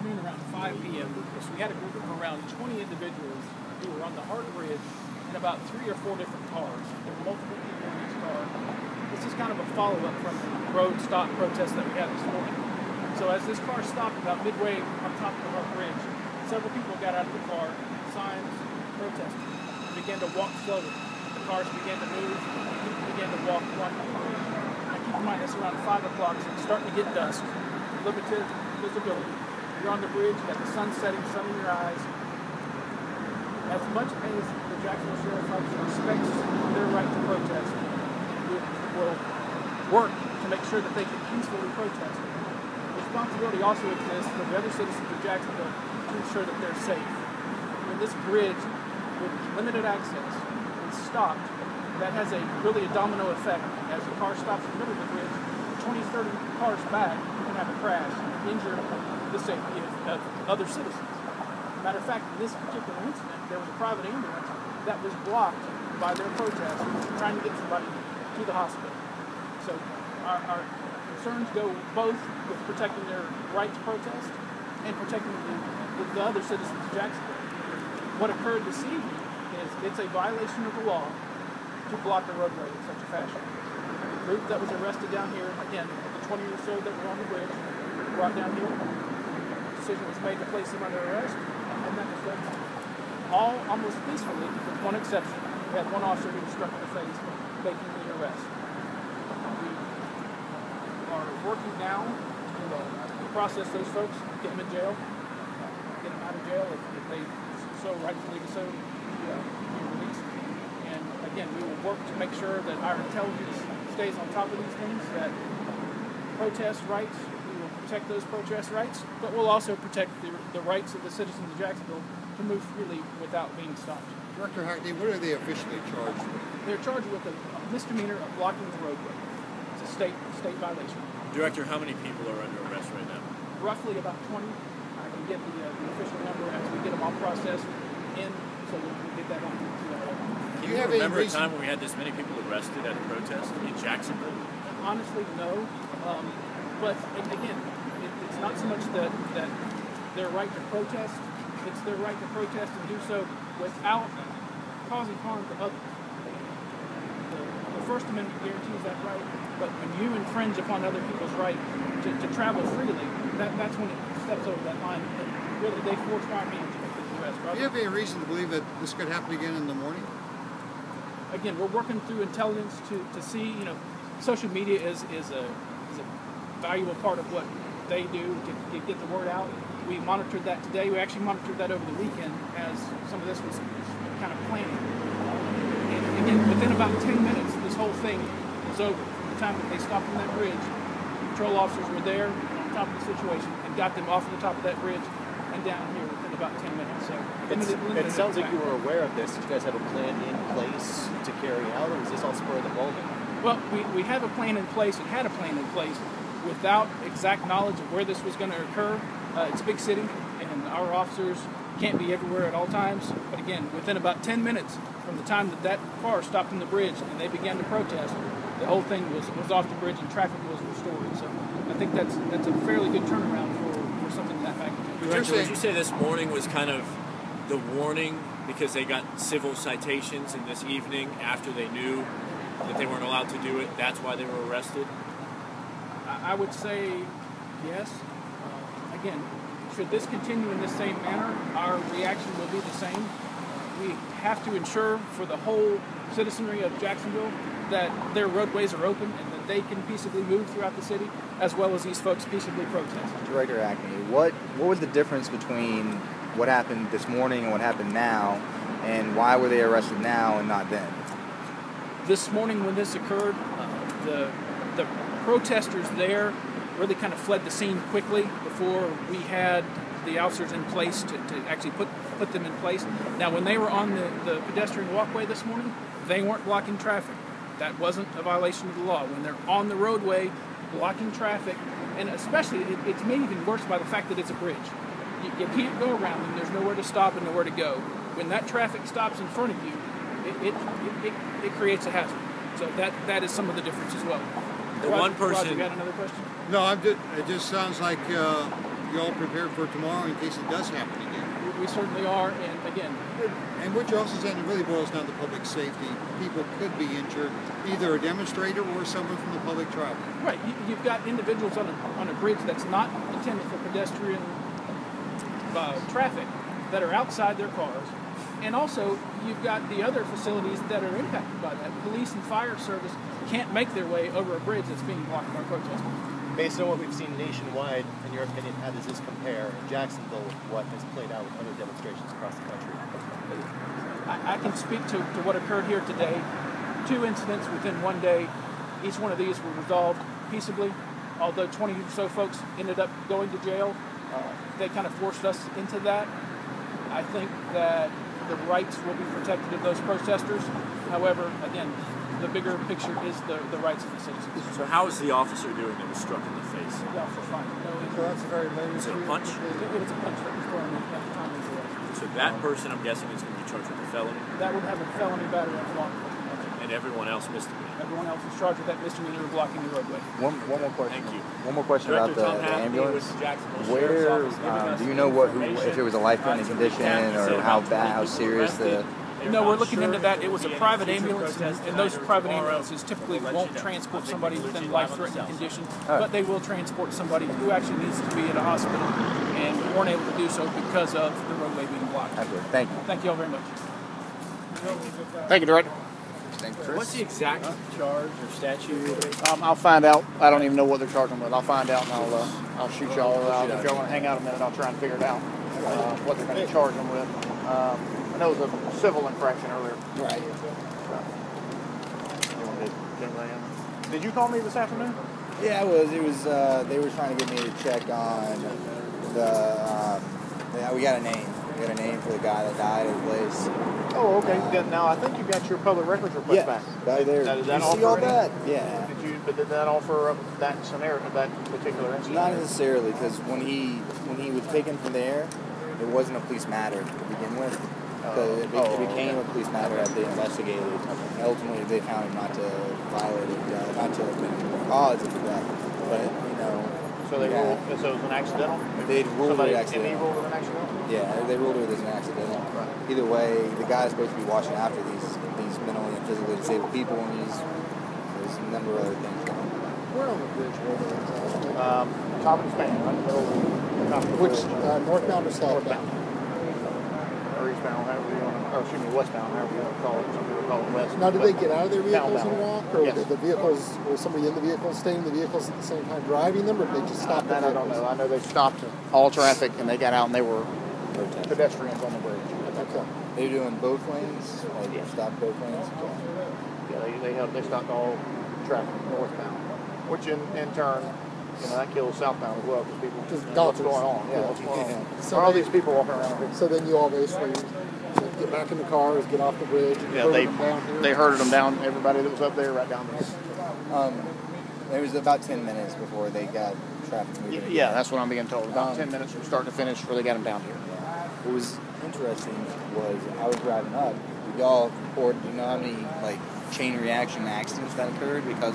afternoon around 5 p.m. So we had a group of around 20 individuals who were on the Hart Bridge in about 3 or 4 different cars. There were multiple people in each car. This is kind of a follow-up from the road stop protest that we had this morning. So as this car stopped about midway on top of the Hart Bridge, several people got out of the car, signs, protesting, and began to walk slowly. The cars began to move, people began to walk one by one. Now keep in mind, it's around 5 o'clock, so it's starting to get dusk, limited visibility. You're on the bridge, you got the sun setting, sun in your eyes. As much as the Jacksonville Sheriff's Office respects their right to protest, it will work to make sure that they can peacefully protest. Responsibility also exists for the other citizens of Jacksonville to ensure that they're safe. When this bridge, with limited access, is stopped, that has really a domino effect. As the car stops in the middle of the bridge, 20, 30 cars back, you can have a crash and injure the safety of other citizens. Matter of fact, in this particular incident, there was a private ambulance that was blocked by their protest trying to get somebody to the hospital. So our concerns go both with protecting their right to protest and protecting the other citizens of Jacksonville. What occurred this evening is it's a violation of the law to block a roadway in such a fashion. The group that was arrested down here, again, the 20 or so that were on the bridge, brought down here. A decision was made to place them under arrest, and that was done. All almost peacefully, with one exception. We had one officer who was struck in the face, making the arrest. We are working now to process those folks, get them in jail, get them out of jail if they so rightfully so be released. And again, we will work to make sure that our intelligence stays on top of these things, that protest rights, we will protect those protest rights, but we'll also protect the rights of the citizens of Jacksonville to move freely without being stopped. Director Hackney, what are they officially charged with? They're charged with a misdemeanor of blocking the roadway. It's a state violation. Director, how many people are under arrest right now? Roughly about 20. I can get the official number as we get them all processed in, so we'll get that on. Can you remember a time when we had this many people arrested at a protest in Jacksonville? Honestly, no. But again, it's not so much that their right to protest, it's their right to protest and do so without causing harm to others. The First Amendment guarantees that right, but when you infringe upon other people's right to travel freely, that's when it steps over that line. And really, they forced our hand to make this arrest. Do you have any reason to believe that this could happen again in the morning? Again, we're working through intelligence to see, social media is a valuable part of what they do to get the word out. We monitored that today. We actually monitored that over the weekend as some of this was kind of planning. And again, within about 10 minutes, this whole thing was over. From the time that they stopped on that bridge, patrol officers were there on top of the situation and got them off of the top of that bridge and down here within about 10 minutes. So it sounds like you were aware of this. Did you guys have a plan in place to carry out, or was this all spur of the moment? Well, we have a plan in place and had a plan in place without exact knowledge of where this was going to occur. It's a big city, and our officers can't be everywhere at all times. But again, within about 10 minutes from the time that car stopped on the bridge and they began to protest, the whole thing was off the bridge and traffic was restored. So I think that's a fairly good turnaround for something that magnitude. Director, would you say this morning was kind of the warning because they got civil citations in this evening after they knew that they weren't allowed to do it? That's why they were arrested? I would say yes. Again, should this continue in this same manner, our reaction will be the same. We have to ensure for the whole citizenry of Jacksonville that their roadways are open and that they can peaceably move throughout the city, as well as these folks peaceably protest. Director Hackney, what was the difference between what happened this morning and what happened now, and why were they arrested now and not then? This morning when this occurred, the protesters there really kind of fled the scene quickly before we had the officers in place to actually put them in place. Now, when they were on the pedestrian walkway this morning, they weren't blocking traffic. That wasn't a violation of the law. When they're on the roadway blocking traffic, and especially it's made even worse by the fact that it's a bridge. You can't go around them. There's nowhere to stop and nowhere to go. When that traffic stops in front of you, it creates a hazard. So that is some of the difference as well. The one person. Roger, you got another question? No, it just sounds like you all prepared for tomorrow in case it does happen again? We certainly are, and again, And what you're also saying, it really boils down to public safety. People could be injured, either a demonstrator or someone from the public traveling. right, you've got individuals on a bridge that's not intended for pedestrian traffic that are outside their cars. And also, you've got the other facilities that are impacted by that. Police and fire service can't make their way over a bridge that's being blocked by protesters. Based on what we've seen nationwide, in your opinion, how does this compare in Jacksonville with what has played out with other demonstrations across the country? I can speak to what occurred here today. 2 incidents within one day. Each one of these were resolved peaceably. Although 20 or so folks ended up going to jail, they kind of forced us into that. I think that the rights will be protected of those protesters. However, again, the bigger picture is the rights of the citizens. So how is the officer doing that was struck in the face? The officer's fine. No, So that's a very low. Is it a punch? it was a punch that was thrown at the time of the arrest. So that person, I'm guessing, is going to be charged with a felony, That would have a felony battery on law enforcement. and everyone else misdemeanor. Everyone else is charged with that misdemeanor of blocking the roadway. One more question. Thank you. One more question Director about Tom the Hathaway ambulance. with the Jacksonville Sheriff's Where Office giving us do you know if it was a life-threatening some condition recaps. or Said how about bad, 20 how people serious the? arrested. They're No, not we're looking sure into if that. there It was a will be private any future ambulance, protests and those tonight or private tomorrow. ambulances typically We'll let won't you know. transport I think somebody we'll let within you live on the life-threatening cell. condition, Oh. but they will transport somebody who actually needs to be at a hospital and weren't able to do so because of the roadway being blocked. Okay, thank you. Thank you all very much. Thank you, Director. Thank you, Chris. What's the exact charge or statute? I'll find out. I don't even know what they're charging with. I'll find out and I'll shoot y'all out. If y'all want to hang out a minute, I'll try and figure it out what they're going to charge them with. I know it was a civil infraction earlier. Right. Did you call me this afternoon? Yeah, it was. It was. They were trying to get me to check on the. We got a name. We got a name for the guy that died at the place. Oh, okay. Then now I think you got your public records request back. Right there. Did that you see all offer any- that? Yeah. Did that offer up that scenario, that particular incident? Not necessarily, because when he was taken from there, it wasn't a police matter to begin with. It became a police matter as they investigated. And ultimately, they found him not to violate it, not to have been cause of the death. But So they ruled. So it was an accidental. They ruled Somebody it accidental. ruled it an accidental. Yeah, they ruled it as an accidental. Right. Either way, the guy's supposed to be watching after these mentally and physically disabled people, and there's a number of other things going on. Where on the bridge were they? Top of the span, right? Top of the Which, bridge. northbound or southbound? Or eastbound, however you want to, or excuse me, westbound, however you want to call it. Some people call it west. Now, did they get out of their vehicles Southbound. and walk? Or Yes. did the vehicles, was somebody in the vehicle, staying in the vehicles at the same time driving them, or did they just stop the That I vehicles? don't know. I know they stopped all traffic and they got out and they were Protest. pedestrians on the bridge. Okay. They're doing both lanes, like Yeah. stop both lanes. Yeah, they stopped all traffic northbound, which in turn, that kills southbound as well because people Just know what's golfers. going on. Yeah, what's going on? So Where are all they- these people walking around here? So then you all basically get back in the cars, get off the bridge, and Yeah, herded them down here? they herded them down. Everybody that was up there, right down there. It was about 10 minutes before they got traffic moving. Yeah, that's what I'm being told. About 10 minutes from start to finish, before they got them down here. What was interesting was I was driving up. Did y'all report? Do you know how many chain reaction accidents that occurred because of